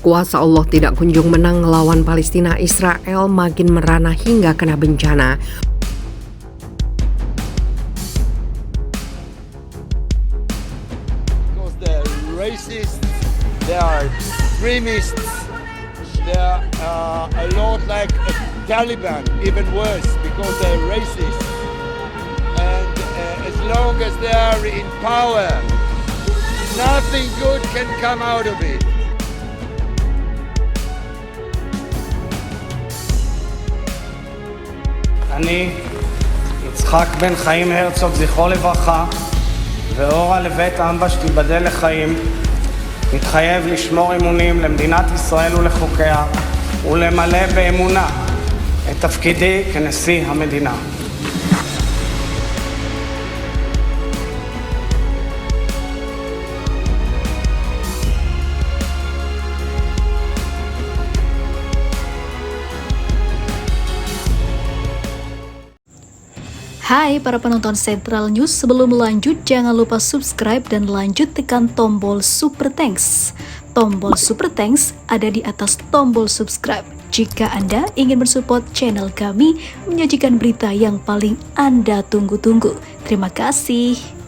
Kuasa Allah tidak kunjung menang melawan Palestina. Israel makin merana hingga kena bencana. Because they're racist, they are extremists, they are a lot like Taliban, even worse, because they're racist. And as long as they are in power, nothing good can come out of it. אני, יצחק בן חיים הרצוג, זכרו לברכה, ואורה לבית אמבש תיבדל לחיים, מתחייב לשמור אמונים למדינת ישראל ולחוקיה, ולמלא באמונה את תפקידי כנשיא המדינה. Hai para penonton Sentral News, sebelum lanjut jangan lupa subscribe dan lanjut tekan tombol Super Thanks. Tombol Super Thanks ada di atas tombol subscribe. Jika Anda ingin mensupport channel kami menyajikan berita yang paling Anda tunggu-tunggu. Terima kasih.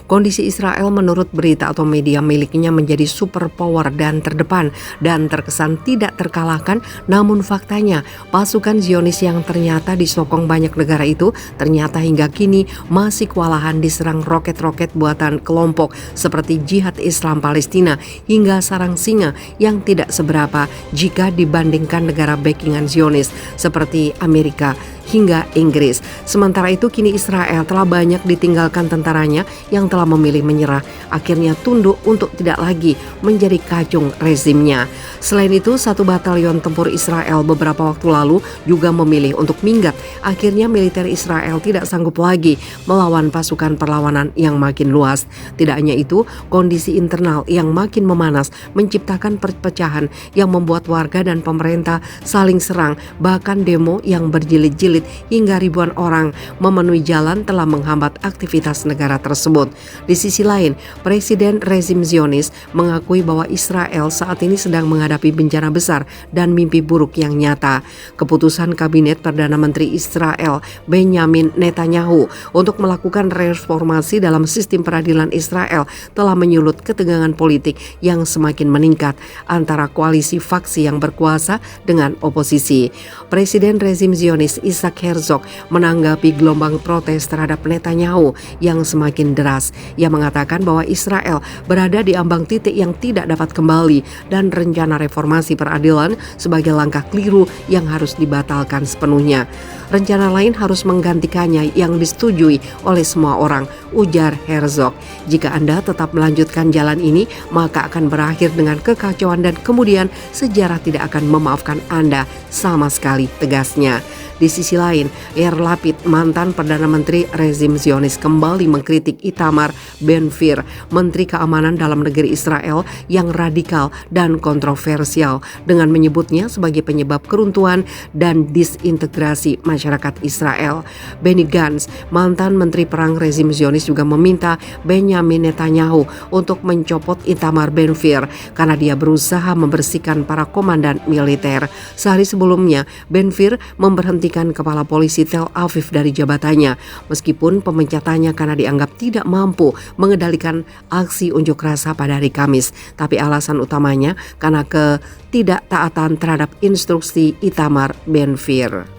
Kondisi Israel menurut berita atau media miliknya menjadi superpower dan terdepan dan terkesan tidak terkalahkan, namun faktanya pasukan Zionis yang ternyata disokong banyak negara itu ternyata hingga kini masih kewalahan diserang roket-roket buatan kelompok seperti Jihad Islam Palestina hingga sarang singa yang tidak seberapa jika dibandingkan negara backingan Zionis seperti Amerika hingga Inggris. Sementara itu kini Israel telah banyak ditinggalkan tentaranya yang telah memilih menyerah, akhirnya tunduk untuk tidak lagi menjadi kacung rezimnya. Selain itu, satu batalion tempur Israel beberapa waktu lalu juga memilih untuk minggat. Akhirnya militer Israel tidak sanggup lagi melawan pasukan perlawanan yang makin luas. Tidak hanya itu, kondisi internal yang makin memanas menciptakan perpecahan yang membuat warga dan pemerintah saling serang, bahkan demo yang berjilid-jilid hingga ribuan orang memenuhi jalan telah menghambat aktivitas negara tersebut. Di sisi lain, Presiden rezim Zionis mengakui bahwa Israel saat ini sedang menghadapi bencana besar dan mimpi buruk yang nyata. Keputusan Kabinet Perdana Menteri Israel Benjamin Netanyahu untuk melakukan reformasi dalam sistem peradilan Israel telah menyulut ketegangan politik yang semakin meningkat antara koalisi faksi yang berkuasa dengan oposisi. Presiden rezim Zionis Isaac Herzog menanggapi gelombang protes terhadap Netanyahu yang semakin deras. Ia mengatakan bahwa Israel berada di ambang titik yang tidak dapat kembali dan rencana reformasi peradilan sebagai langkah keliru yang harus dibatalkan sepenuhnya. Rencana lain harus menggantikannya yang disetujui oleh semua orang, ujar Herzog. Jika Anda tetap melanjutkan jalan ini, maka akan berakhir dengan kekacauan dan kemudian sejarah tidak akan memaafkan Anda sama sekali, tegasnya. Di sisi lain, Yair Lapid, mantan Perdana Menteri rezim Zionis, kembali mengkritik Itamar Ben-Gvir, Menteri Keamanan Dalam Negeri Israel yang radikal dan kontroversial, dengan menyebutnya sebagai penyebab keruntuhan dan disintegrasi masyarakat Israel. Benny Gantz, mantan Menteri Perang rezim Zionis, juga meminta Benjamin Netanyahu untuk mencopot Itamar Ben-Gvir karena dia berusaha membersihkan para komandan militer. Sehari sebelumnya, Ben-Gvir memberhentikan kepala polisi Tel Aviv dari jabatannya meskipun pemencatannya karena dianggap tidak mampu mengendalikan aksi unjuk rasa pada hari Kamis, tapi alasan utamanya karena ketidaktaatan terhadap instruksi Itamar Ben-Gvir.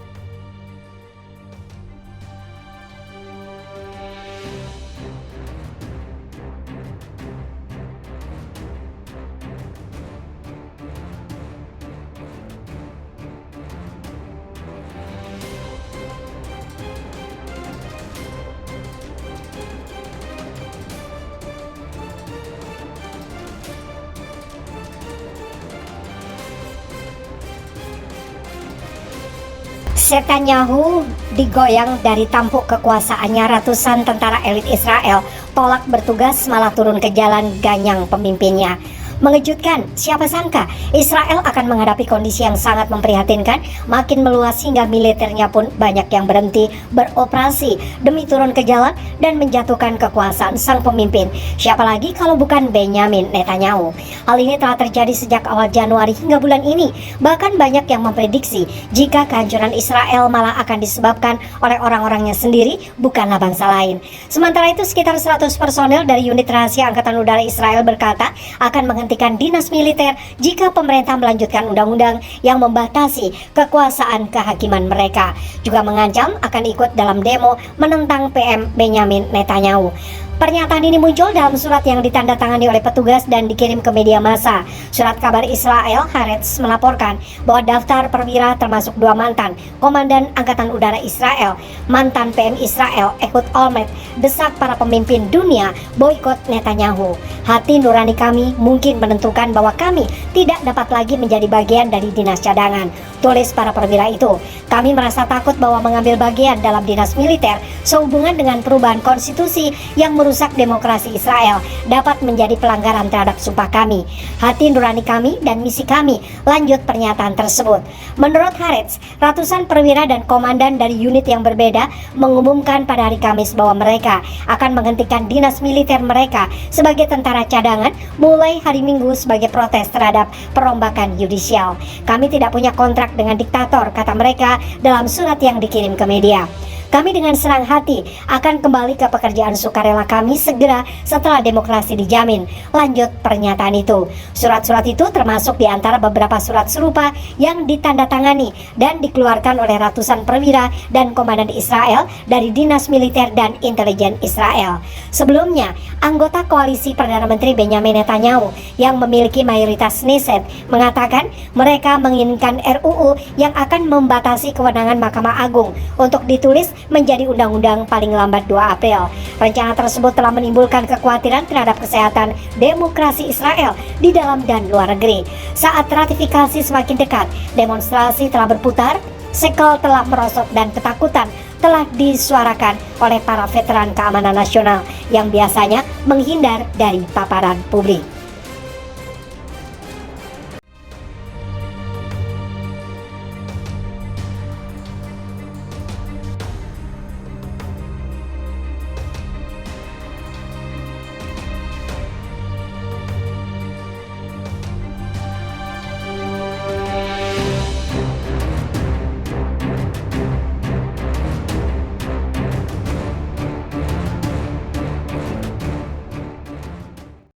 Netanyahu digoyang dari tampuk kekuasaannya, ratusan tentara elit Israel tolak bertugas malah turun ke jalan ganyang pemimpinnya. Mengejutkan, siapa sangka Israel akan menghadapi kondisi yang sangat memprihatinkan, makin meluas hingga militernya pun banyak yang berhenti beroperasi demi turun ke jalan dan menjatuhkan kekuasaan sang pemimpin. Siapa lagi kalau bukan Benyamin Netanyahu. Hal ini telah terjadi sejak awal Januari hingga bulan ini. Bahkan banyak yang memprediksi jika kehancuran Israel malah akan disebabkan oleh orang-orangnya sendiri, bukanlah bangsa lain. Sementara itu sekitar 100 personel dari unit rahasia Angkatan Udara Israel berkata akan menghentikan dinas militer jika pemerintah melanjutkan undang-undang yang membatasi kekuasaan kehakiman mereka. Juga mengancam akan ikut dalam demo menentang PM Benyamin Netanyahu. Pernyataan ini muncul dalam surat yang ditandatangani oleh petugas dan dikirim ke media massa. Surat kabar Israel Haaretz melaporkan bahwa daftar perwira termasuk 2 mantan Komandan Angkatan Udara Israel, mantan PM Israel Ehud Olmert, desak para pemimpin dunia boikot Netanyahu. Hati nurani kami mungkin menentukan bahwa kami tidak dapat lagi menjadi bagian dari dinas cadangan, tulis para perwira itu. Kami merasa takut bahwa mengambil bagian dalam dinas militer sehubungan dengan perubahan konstitusi yang merusak demokrasi Israel dapat menjadi pelanggaran terhadap sumpah kami, hati nurani kami dan misi kami, lanjut pernyataan tersebut. Menurut Haaretz, ratusan perwira dan komandan dari unit yang berbeda mengumumkan pada hari Kamis bahwa mereka akan menghentikan dinas militer mereka sebagai tentara cadangan mulai hari Minggu sebagai protes terhadap perombakan yudisial. Kami tidak punya kontrak dengan diktator, kata mereka dalam surat yang dikirim ke media. Kami dengan senang hati akan kembali ke pekerjaan sukarela kami segera setelah demokrasi dijamin, lanjut pernyataan itu. Surat-surat itu termasuk di antara beberapa surat serupa yang ditandatangani dan dikeluarkan oleh ratusan perwira dan komandan Israel dari Dinas Militer dan Intelijen Israel. Sebelumnya, anggota koalisi Perdana Menteri Benyamin Netanyahu yang memiliki mayoritas Knesset mengatakan mereka menginginkan RUU yang akan membatasi kewenangan Mahkamah Agung untuk ditulis menjadi undang-undang paling lambat 2 April. Rencana tersebut telah menimbulkan kekhawatiran terhadap kesehatan demokrasi Israel di dalam dan luar negeri. Saat ratifikasi semakin dekat, demonstrasi telah berputar, sekel telah merosot dan ketakutan telah disuarakan oleh para veteran keamanan nasional yang biasanya menghindar dari paparan publik.